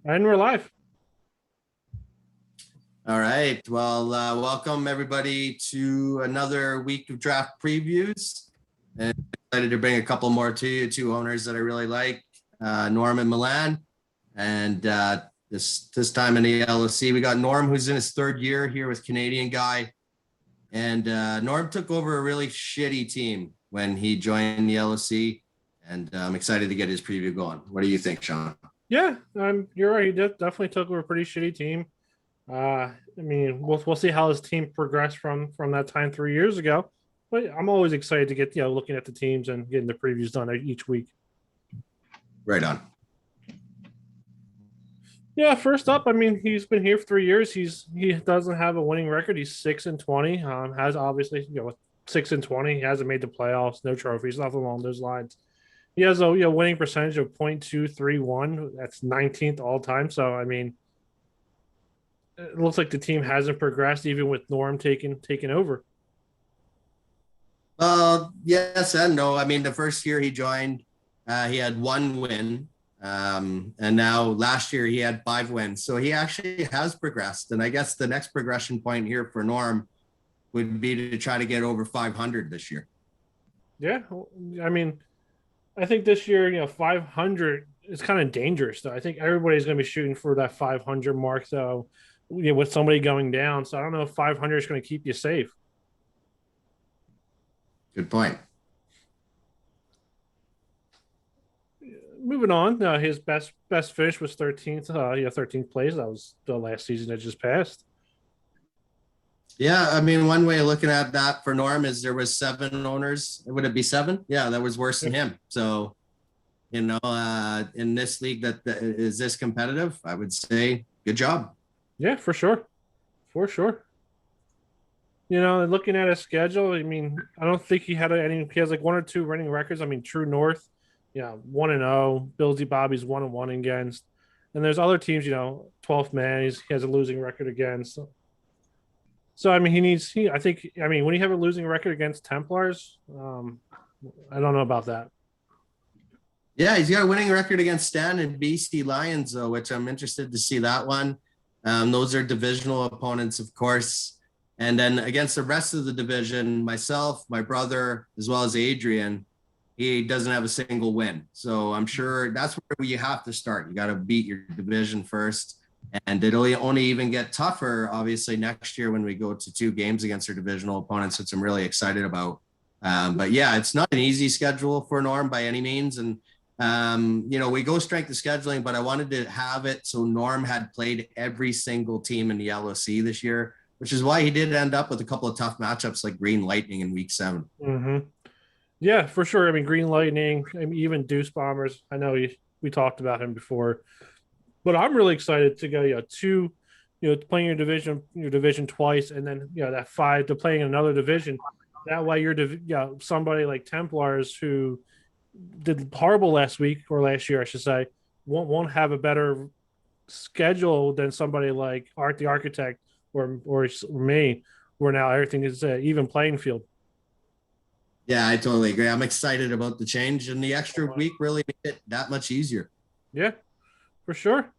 And we're live. All right. Well, welcome everybody to another week of draft previews. And excited to bring a couple more to you, two owners that I really like, Norm and Milan. And this time in the LOC, we got Norm, who's in his third year here with Canadian Guy. And Norm took over a really shitty team when he joined the LOC. And I'm excited to get his preview going. What do you think, Sean? Yeah, you're right. He definitely took over a pretty shitty team. I mean, we'll see how his team progressed from that time 3 years ago. But I'm always excited to get looking at the teams and getting the previews done each week. Right on. Yeah, first up, I mean, he's been here for 3 years. He doesn't have a winning record. He's 6-20. Has obviously 6-20. He hasn't made the playoffs. No trophies. Nothing along those lines. He has a winning percentage of .231. That's 19th all time. So I mean, it looks like the team hasn't progressed even with Norm taking over. Yes and no. I mean, the first year he joined, he had one win. And now last year he had 5 wins. So he actually has progressed. And I guess the next progression point here for Norm would be to try to get over 500 this year. Yeah. I mean, I think this year, 500 is kind of dangerous, though. I think everybody's going to be shooting for that 500 mark, though, with somebody going down. So I don't know if 500 is going to keep you safe. Good point. Moving on, his best finish was 13th. 13th place. That was the last season that just passed. Yeah, I mean, one way of looking at that for Norm is there was 7 owners. Would it be 7? Yeah, that was worse than him. So, in this league that is this competitive, I would say good job. Yeah, for sure. For sure. Looking at his schedule, I mean, I don't think he had any. He has like 1 or 2 winning records. I mean, True North, 1-0. Billsy Bobby's 1-1 against, and there's other teams. 12th man, he has a losing record against. So I mean, I think when you have a losing record against Templars, I don't know about that. Yeah, he's got a winning record against Stan and BC Lions, though, which I'm interested to see that one. Those are divisional opponents, of course. And then against the rest of the division, myself, my brother, as well as Adrian, he doesn't have a single win. So I'm sure that's where you have to start. You got to beat your division first. And it'll only even get tougher, obviously, next year when we go to 2 games against our divisional opponents, which I'm really excited about. But yeah, it's not an easy schedule for Norm by any means. And, we go strength of scheduling, but I wanted to have it so Norm had played every single team in the LOC this year, which is why he did end up with a couple of tough matchups like Green Lightning in week 7. Mm-hmm. Yeah, for sure. I mean, Green Lightning, even Deuce Bombers. I know we talked about him before. But I'm really excited to go, playing your division twice, and then that 5 to playing in another division. That way, you're somebody like Templars who did horrible last year, I should say, won't have a better schedule than somebody like Art the Architect or me, where now everything is an even playing field. Yeah, I totally agree. I'm excited about the change, and the extra week really made it that much easier. Yeah, for sure.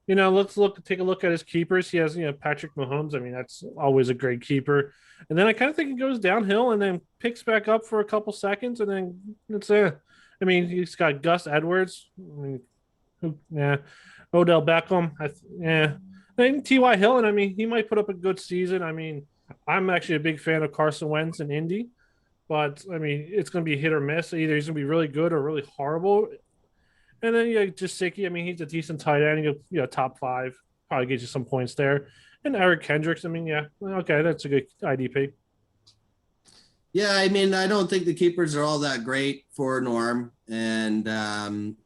Let's take a look at his keepers. He has, Patrick Mahomes. I mean, that's always a great keeper. And then I kind of think it goes downhill and then picks back up for a couple seconds, and then it's I mean, he's got Gus Edwards. Odell Beckham. And T.Y. Hilton. I mean, he might put up a good season. I mean, I'm actually a big fan of Carson Wentz and Indy, but I mean, it's going to be hit or miss. Either he's going to be really good or really horrible. And then Jasicki, I mean, he's a decent tight end. Top 5, probably gets you some points there. And Eric Kendricks, I mean, okay, that's a good IDP. Yeah, I mean, I don't think the keepers are all that great for Norm. And,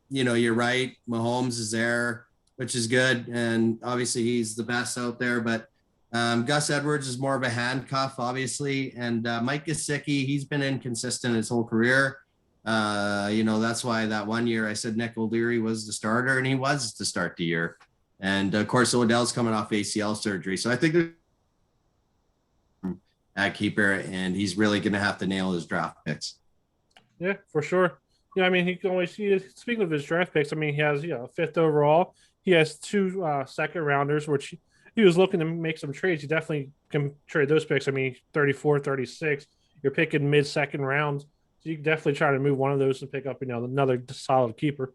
you're right. Mahomes is there, which is good. And obviously he's the best out there. But Gus Edwards is more of a handcuff, obviously. And Mike Jasicki, he's been inconsistent his whole career. That's why that one year I said Nick O'Leary was the starter, and he was to start the year. And of course, Odell's coming off ACL surgery. So I think at keeper, and he's really going to have to nail his draft picks. Yeah, for sure. Yeah, I mean, he can always. Speaking of his draft picks, I mean, he has fifth overall. He has two second rounders, which he was looking to make some trades. He definitely can trade those picks. I mean, 34, 36. You're picking mid second rounds, so you can definitely try to move one of those and pick up another solid keeper.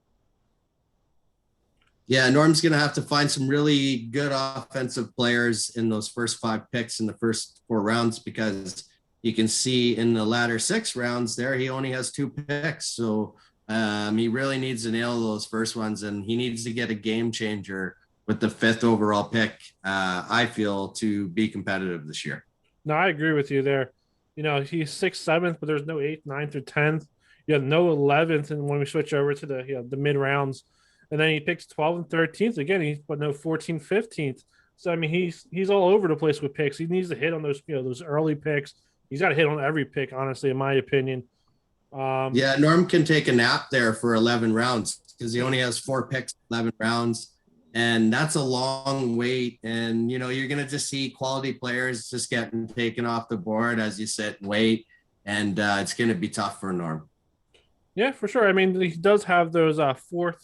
Yeah, Norm's going to have to find some really good offensive players in those first 5 picks in the first 4 rounds, because you can see in the latter 6 rounds there, he only has 2 picks. So he really needs to nail those first ones, and he needs to get a game changer with the 5th overall pick, I feel, to be competitive this year. No, I agree with you there. He's sixth, seventh, but there's no eighth, ninth, or 10th. You have no 11th, and when we switch over to the mid rounds, and then he picks 12th and 13th again. But no 14th, 15th. So I mean, he's all over the place with picks. He needs to hit on those early picks. He's got to hit on every pick, honestly, in my opinion. Yeah, Norm can take a nap there for 11 rounds because he only has 4 picks, 11 rounds. And that's a long wait. And, you're going to just see quality players just getting taken off the board as you sit and wait. And it's going to be tough for Norm. Yeah, for sure. I mean, he does have those four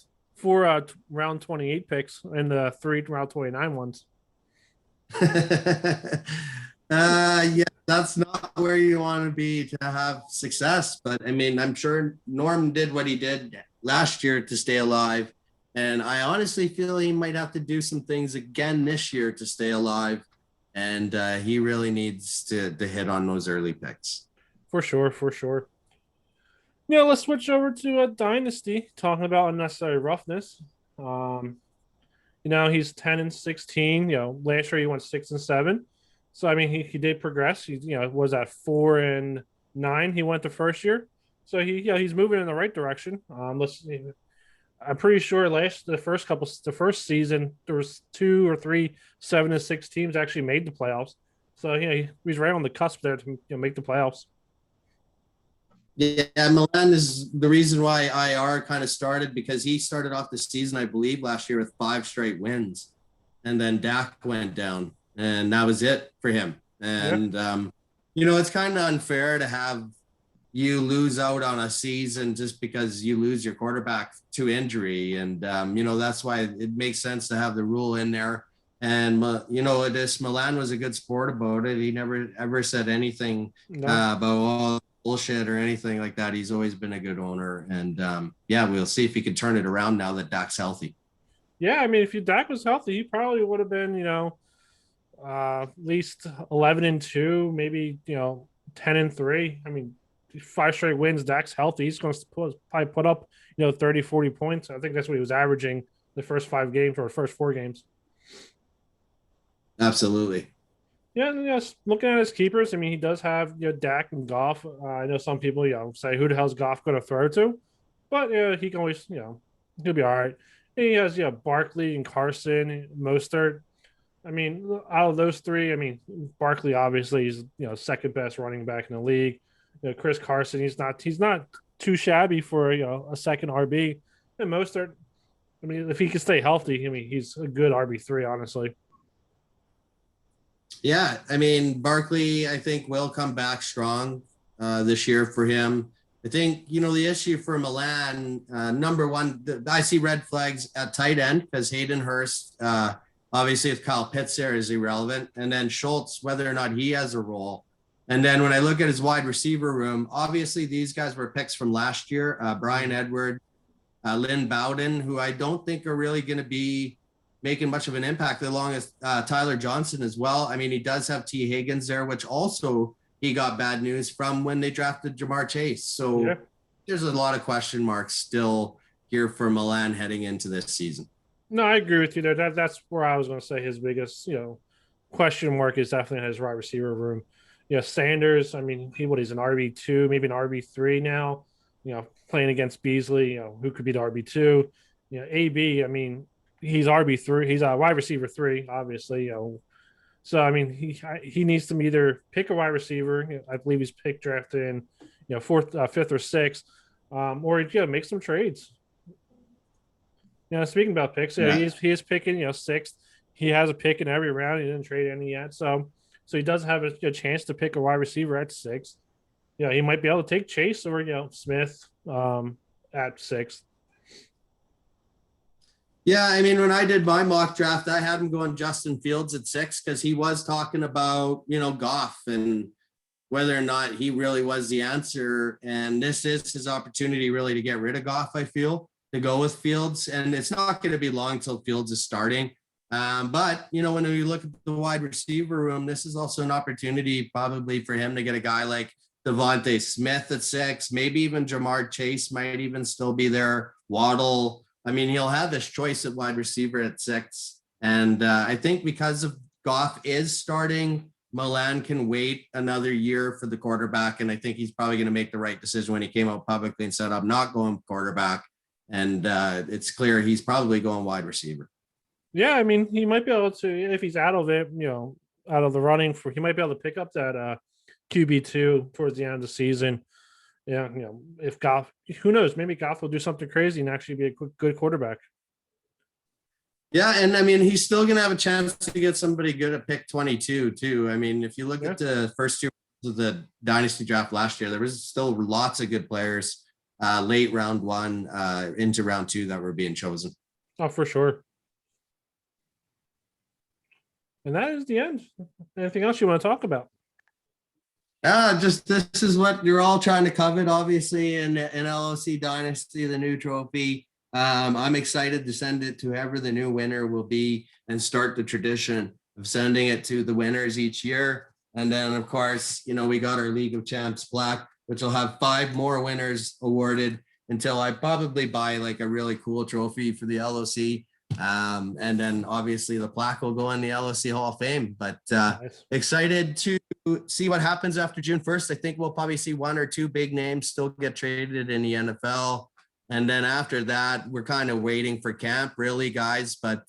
round 28 picks and the 3 round 29 ones. Yeah, that's not where you want to be to have success. But I mean, I'm sure Norm did what he did last year to stay alive. And I honestly feel he might have to do some things again this year to stay alive. And he really needs to hit on those early picks. For sure, for sure. Yeah, let's switch over to a dynasty, talking about unnecessary roughness. Um, he's 10 and 16. Last year he went 6 and 7. So I mean, he did progress. He was at 4 and 9. He went the first year, so he's moving in the right direction. Let's see. I'm pretty sure the first season there was 2 or 3 7 and 6 teams actually made the playoffs. So he's right on the cusp there to make the playoffs. Yeah, Milan is the reason why IR kind of started, because he started off the season, I believe, last year with 5 straight wins. And then Dak went down, and that was it for him. And, it's kind of unfair to have you lose out on a season just because you lose your quarterback to injury. And, that's why it makes sense to have the rule in there. And, this Milan was a good sport about it. He never ever said anything about bullshit or anything like that. He's always been a good owner. And, we'll see if he can turn it around now that Dak's healthy. Yeah, I mean, if Dak was healthy, he probably would have been, at least 11 and 2, maybe 10 and 3. I mean, 5 straight wins. Dak's healthy. He's going to probably put up 30, 40 points. I think that's what he was averaging the first 5 games or first 4 games. Absolutely. Yeah, looking at his keepers, I mean, he does have Dak and Goff. I know some people say who the hell's Goff going to throw to, but he can always he'll be all right. And he has Barkley and Carson, Mostert. I mean, out of those 3, I mean, Barkley obviously is second best running back in the league. Chris Carson, he's not too shabby for a second RB. And Mostert, I mean, if he can stay healthy, I mean, he's a good RB3, honestly. Yeah, I mean, Barkley, I think, will come back strong this year for him. I think, the issue for Milan, number one, I see red flags at tight end because Hayden Hurst, obviously with Kyle Pitts there, is irrelevant. And then Schultz, whether or not he has a role. And then when I look at his wide receiver room, obviously these guys were picks from last year. Brian Edward, Lynn Bowden, who I don't think are really going to be making much of an impact, along as Tyler Johnson as well. I mean, he does have T. Higgins there, which also he got bad news from when they drafted Jamar Chase. So there's a lot of question marks still here for Milan heading into this season. No, I agree with you there. That's where I was going to say his biggest, question mark is definitely his wide receiver room. Sanders, I mean, he's an RB2, maybe an RB3 now, playing against Beasley, who could be the RB2. AB, I mean, he's RB3. He's a wide receiver 3, obviously. So I mean, he needs to either pick a wide receiver. I believe he's drafted in fourth, fifth, or sixth, or make some trades. Speaking about picks, he is picking sixth. He has a pick in every round. He didn't trade any yet, so he does have a chance to pick a wide receiver at 6. He might be able to take Chase or Smith. at 6th. Yeah, I mean, when I did my mock draft, I had him going Justin Fields at 6 because he was talking about, Goff and whether or not he really was the answer. And this is his opportunity really to get rid of Goff, I feel, to go with Fields. And it's not going to be long till Fields is starting. But, when you look at the wide receiver room, this is also an opportunity probably for him to get a guy like Devontae Smith at 6, maybe even Jamar Chase might even still be there. Waddle. I mean, he'll have this choice at wide receiver at 6. And I think because of Goff is starting, Milan can wait another year for the quarterback. And I think he's probably going to make the right decision when he came out publicly and said, I'm not going quarterback. And it's clear he's probably going wide receiver. Yeah, I mean, he might be able to, if he's out of it, out of the running he might be able to pick up that QB2 towards the end of the season. Yeah, if Goff, who knows, maybe Goff will do something crazy and actually be a good quarterback. Yeah, and I mean, he's still going to have a chance to get somebody good at pick 22 too. I mean, if you look at the first 2 of the dynasty draft last year, there was still lots of good players late round 1 into round 2 that were being chosen. Oh, for sure. And that is the end. Anything else you want to talk about? Just this is what you're all trying to covet, obviously, in LOC Dynasty, the new trophy. I'm excited to send it to whoever the new winner will be and start the tradition of sending it to the winners each year. And then, of course, we got our League of Champs plaque, which will have 5 more winners awarded until I probably buy like a really cool trophy for the LOC. And then obviously the plaque will go in the LOC Hall of Fame. But nice. Excited to see what happens after June 1st. I think we'll probably see 1 or 2 big names still get traded in the NFL. And then after that, we're kind of waiting for camp, really, guys. But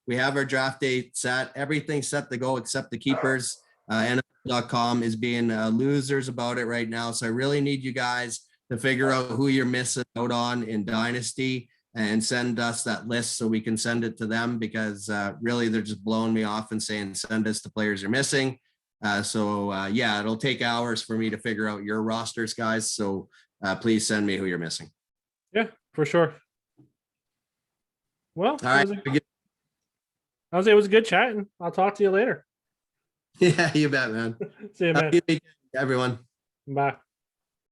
we have our draft date set. Everything's set to go except the keepers. NFL.com is being losers about it right now. So I really need you guys to figure out who you're missing out on in Dynasty and send us that list so we can send it to them, because really they're just blowing me off and saying, send us the players you're missing. Yeah, it'll take hours for me to figure out your rosters, guys. So please send me who you're missing. Yeah, for sure. Well, all right. It was a good chatting. I'll talk to you later. Yeah, you bet, man. See you, man. Happy weekend, everyone. Bye.